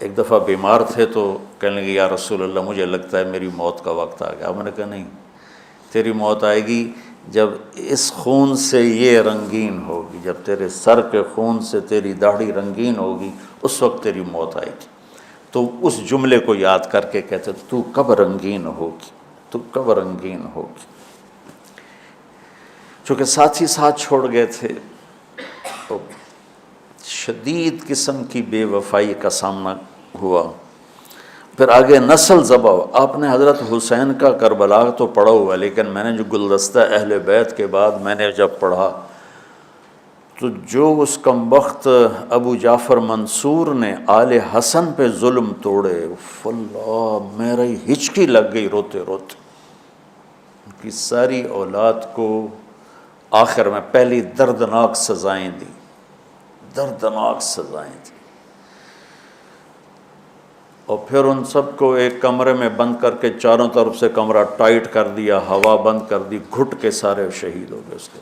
ایک دفعہ بیمار تھے تو کہنے لگے یا رسول اللہ مجھے لگتا ہے میری موت کا وقت آ گیا. میں نے کہا نہیں، تیری موت آئے گی جب اس خون سے یہ رنگین ہوگی، جب تیرے سر کے خون سے تیری داڑھی رنگین ہوگی اس وقت تیری موت آئے گی. تو اس جملے کو یاد کر کے کہتے تو کب رنگین ہوگی، تو کب رنگین ہوگی. چونکہ ساتھی ساتھ چھوڑ گئے تھے تو شدید قسم کی بے وفائی کا سامنا ہوا. پھر آگے نسل ذبح. آپ نے حضرت حسین کا کربلا تو پڑھا ہوا، لیکن میں نے جو گلدستہ اہل بیت کے بعد میں نے جب پڑھا تو جو اس کمبخت ابو جعفر منصور نے آل حسن پہ ظلم توڑے، اللہ میری ہچکی لگ گئی روتے روتے. ان کی ساری اولاد کو آخر میں پہلی دردناک سزائیں دی، دردناک سزائیں دی. اور پھر ان سب کو ایک کمرے میں بند کر کے چاروں طرف سے کمرہ ٹائٹ کر دیا، ہوا بند کر دی، گھٹ کے سارے شہید ہو گئے. اس کے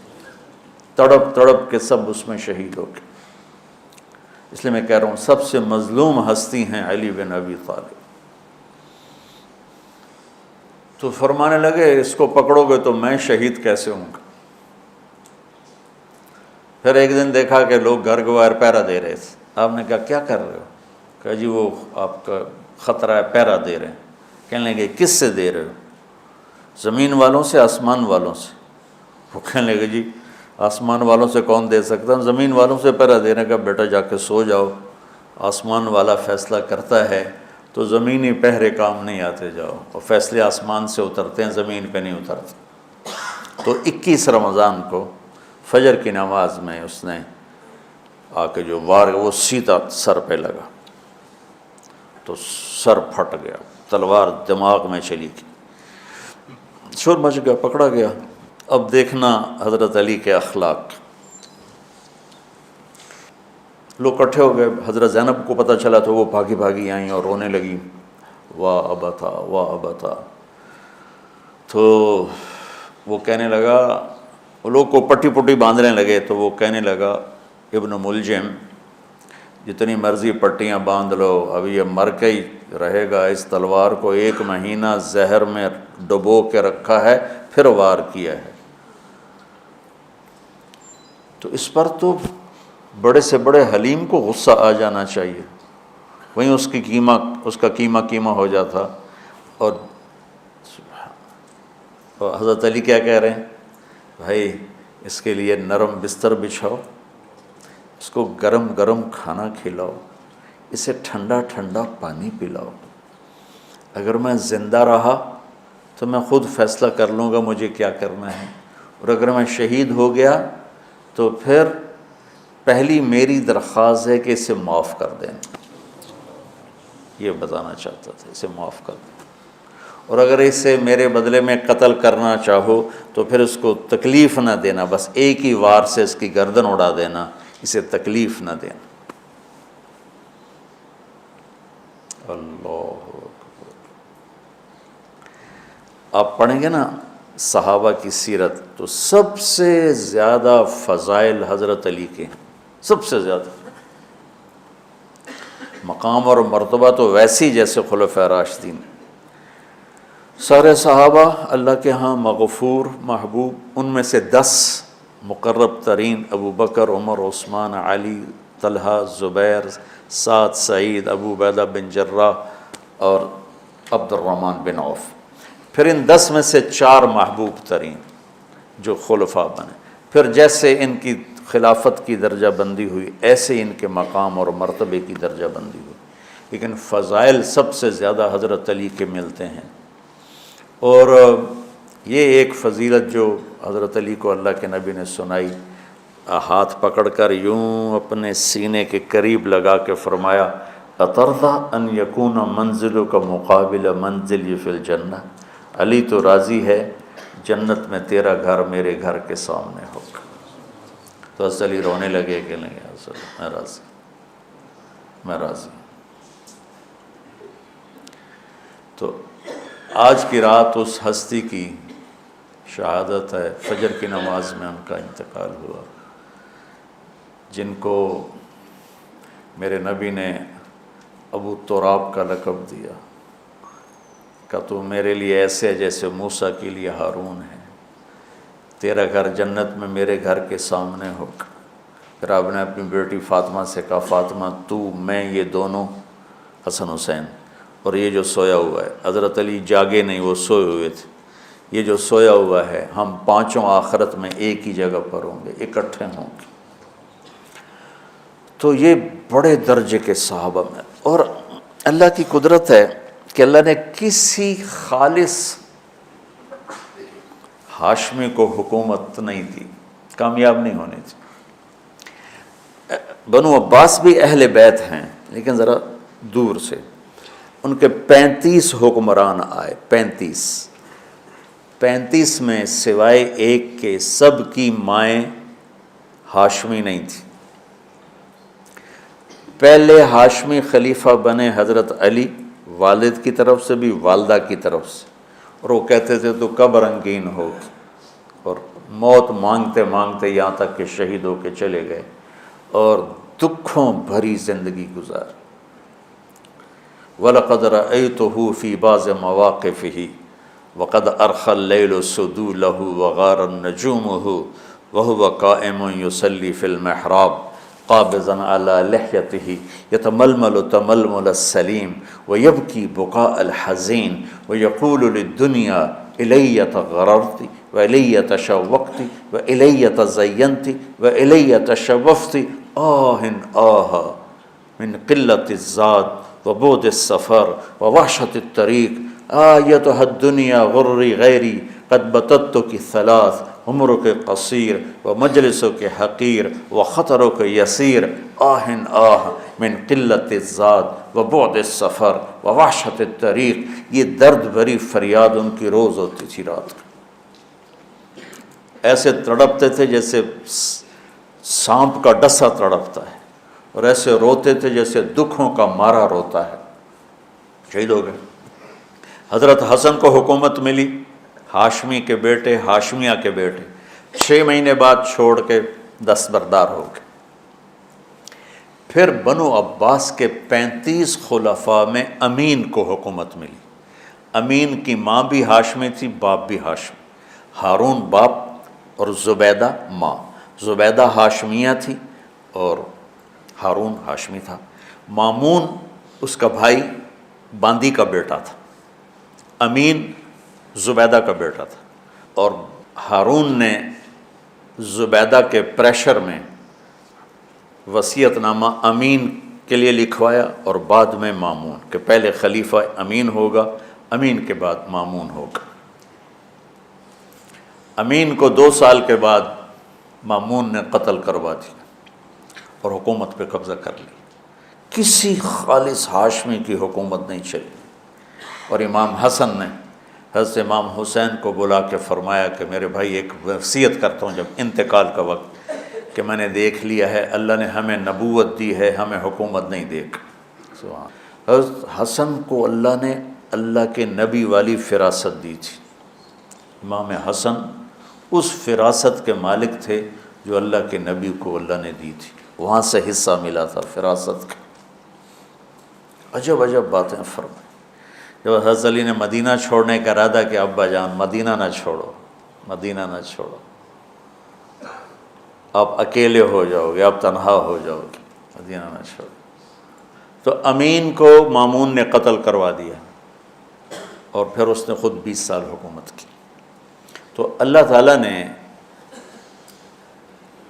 تڑپ تڑپ کے سب اس میں شہید ہو گئے. اس لیے میں کہہ رہا ہوں سب سے مظلوم ہستی ہیں علی بن ابی طالب. تو فرمانے لگے اس کو پکڑو گے تو میں شہید کیسے ہوں گا. پھر ایک دن دیکھا کہ لوگ گھر کے باہر پہرا دے رہے تھے. آپ نے کہا کیا کر رہے ہو؟ کہا جی وہ آپ کا خطرہ ہے، پہرا دے رہے ہیں. کہنے لگے کس سے دے رہے ہو؟ زمین والوں سے، آسمان والوں سے. وہ کہنے لگے جی آسمان والوں سے کون دے سکتا، زمین والوں سے پہرا دینے کا. بیٹا جا کے سو جاؤ، آسمان والا فیصلہ کرتا ہے تو زمینی پہرے کام نہیں آتے. جاؤ، اور فیصلے آسمان سے اترتے ہیں، زمین پہ نہیں اترتے. تو 21 رمضان کو فجر کی نماز میں اس نے آ کے جو وار وہ سیدھا سر پہ لگا تو سر پھٹ گیا، تلوار دماغ میں چلی گئی، شور مچ گیا، پکڑا گیا. اب دیکھنا حضرت علی کے اخلاق. لوگ اکٹھے ہو گئے. حضرت زینب کو پتہ چلا تو وہ بھاگی بھاگی آئیں اور رونے لگی، واہ ابتا واہ ابتا. تو وہ کہنے لگا، وہ لوگ کو پٹی پٹی باندھنے لگے تو وہ کہنے لگا ابن ملجم جتنی مرضی پٹیاں باندھ لو، اب یہ مر کے ہی رہے گا. اس تلوار کو 1 مہینہ زہر میں ڈبو کے رکھا ہے پھر وار کیا ہے. تو اس پر تو بڑے سے بڑے حلیم کو غصہ آ جانا چاہیے. وہیں اس کا قیمہ ہو جاتا. اور حضرت علی کیا کہہ رہے ہیں؟ بھائی اس کے لیے نرم بستر بچھاؤ، اس کو گرم گرم کھانا کھلاؤ، اسے ٹھنڈا ٹھنڈا پانی پلاؤ. اگر میں زندہ رہا تو میں خود فیصلہ کر لوں گا مجھے کیا کرنا ہے، اور اگر میں شہید ہو گیا تو پھر پہلی میری درخواست ہے کہ اسے معاف کر دیں. یہ بتانا چاہتا تھا، اسے معاف کر دیں. اور اگر اسے میرے بدلے میں قتل کرنا چاہو تو پھر اس کو تکلیف نہ دینا، بس ایک ہی وار سے اس کی گردن اڑا دینا، اسے تکلیف نہ دینا. اللہ اکبر. آپ پڑھیں گے نا صحابہ کی سیرت تو سب سے زیادہ فضائل حضرت علی کے، سب سے زیادہ مقام اور مرتبہ تو ویسی جیسے خلفائے راشدین. سارے صحابہ اللہ کے ہاں مغفور محبوب. ان میں سے 10 مقرب ترین ابو بکر، عمر، عثمان، علی، طلحہ، زبیر، سعد، سعید، ابو عبیدہ بن جراح اور عبد الرحمن بن عوف. پھر ان 10 میں سے 4 محبوب ترین جو خلفاء بنے. پھر جیسے ان کی خلافت کی درجہ بندی ہوئی ایسے ان کے مقام اور مرتبے کی درجہ بندی ہوئی. لیکن فضائل سب سے زیادہ حضرت علی کے ملتے ہیں. اور یہ ایک فضیلت جو حضرت علی کو اللہ کے نبی نے سنائی، ہاتھ پکڑ کر یوں اپنے سینے کے قریب لگا کے فرمایا اترضی ان یکون منزلک مقابل منزلی فی الجنہ. علی تو راضی ہے جنت میں تیرا گھر میرے گھر کے سامنے ہوگا. تو حضرت علی رونے لگے کہ نہیں حضرت میں راضی، میں راضی. تو آج کی رات اس ہستی کی شہادت ہے، فجر کی نماز میں ان کا انتقال ہوا، جن کو میرے نبی نے ابو تراب کا لقب دیا کہ تو میرے لیے ایسے جیسے موسیٰ کے لیے ہارون ہے، تیرا گھر جنت میں میرے گھر کے سامنے ہوگا۔ پھر آپ نے اپنی بیٹی فاطمہ سے کہا فاطمہ تو میں یہ دونوں حسن حسین اور یہ جو سویا ہوا ہے، حضرت علی جاگے نہیں، وہ سوئے ہوئے تھے، یہ جو سویا ہوا ہے ہم پانچوں آخرت میں ایک ہی جگہ پر ہوں گے، اکٹھے ہوں گے۔ تو یہ بڑے درجے کے صحابہ میں، اور اللہ کی قدرت ہے کہ اللہ نے کسی خالص ہاشمی کو حکومت نہیں دی، کامیاب نہیں ہونے دی۔ بنو عباس بھی اہل بیت ہیں لیکن ذرا دور سے، ان کے 35 حکمران آئے، 35 میں سوائے ایک کے سب کی مائیں ہاشمی نہیں تھی۔ پہلے ہاشمی خلیفہ بنے حضرت علی، والد کی طرف سے بھی والدہ کی طرف سے، اور وہ کہتے تھے تو کب رنگین ہوگی، اور موت مانگتے مانگتے یہاں تک کہ شہید ہو کے چلے گئے اور دکھوں بھری زندگی گزار۔ وَلَقَدْ رَأَيْتُهُ فِي بَعْضِ مَوَاقِفِهِ وَقَدْ أَرْخَى اللَّيْلُ سُدُولَهُ وَغَارَ النَّجُومُهُ وَهُوَ قَائِمٌ يُصَلِّي فِي الْمِحْرَابِ قابضاً على لحيته يتململ تململ السليم ويبكي بكاء الحزين ويقول للدنيا إلي تغررت وإلي تشوقت وإلي تزينت وإلي تشوفت من قلة الزاد وبعد السفر ووحشة الطريق آيتها الدنيا غري غيري قد بتتك ثلاث عمرك قصير ومجلسك حقير وخطرك يسير من قلة الزاد وبعد السفر ووحشة الطريق۔ یہ درد بھری فریاد ان کی روز ہوتی تھی رات کو، ایسے تڑپتے تھے جیسے سانپ کا ڈسا تڑپتا ہے، اور ایسے روتے تھے جیسے دکھوں کا مارا روتا ہے۔ شہید ہو گئے۔ حضرت حسن کو حکومت ملی، ہاشمی کے بیٹے، ہاشمیہ کے بیٹے 6 مہینے بعد چھوڑ کے دستبردار ہو گئے۔ پھر بنو عباس کے 35 خلفاء میں امین کو حکومت ملی۔ امین کی ماں بھی ہاشمی تھی، باپ بھی ہاشمی، ہارون باپ اور زبیدہ ماں۔ زبیدہ ہاشمیہ تھی اور ہارون ہاشمی تھا۔ مامون اس کا بھائی باندی کا بیٹا تھا، امین زبیدہ کا بیٹا تھا، اور ہارون نے زبیدہ کے پریشر میں وصیت نامہ امین کے لیے لکھوایا اور بعد میں مامون، کہ پہلے خلیفہ امین ہوگا، امین کے بعد مامون ہوگا۔ امین کو 2 سال کے بعد مامون نے قتل کروا دیا اور حکومت پہ قبضہ کر لی۔ کسی خالص ہاشمی کی حکومت نہیں چلی، اور امام حسن نے حضرت امام حسین کو بلا کے فرمایا کہ میرے بھائی ایک وصیت کرتا ہوں جب انتقال کا وقت، کہ میں نے دیکھ لیا ہے اللہ نے ہمیں نبوت دی ہے، ہمیں حکومت نہیں دے گا۔ حضرت حسن کو اللہ نے اللہ کے نبی والی فراست دی تھی۔ امام حسن اس فراست کے مالک تھے جو اللہ کے نبی کو اللہ نے دی تھی، وہاں سے حصہ ملا تھا فراست کا۔ عجب عجب باتیں فرمائیں۔ جب حضرت علی نے مدینہ چھوڑنے کا ارادہ کیا، ابا جان مدینہ نہ چھوڑو، مدینہ نہ چھوڑو، آپ اکیلے ہو جاؤ گے، آپ تنہا ہو جاؤ گے، مدینہ نہ چھوڑو۔ تو امین کو مامون نے قتل کروا دیا، اور پھر اس نے خود 20 سال حکومت کی۔ تو اللہ تعالیٰ نے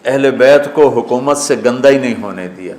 اہل بیت کو حکومت سے گندہ ہی نہیں ہونے دیا۔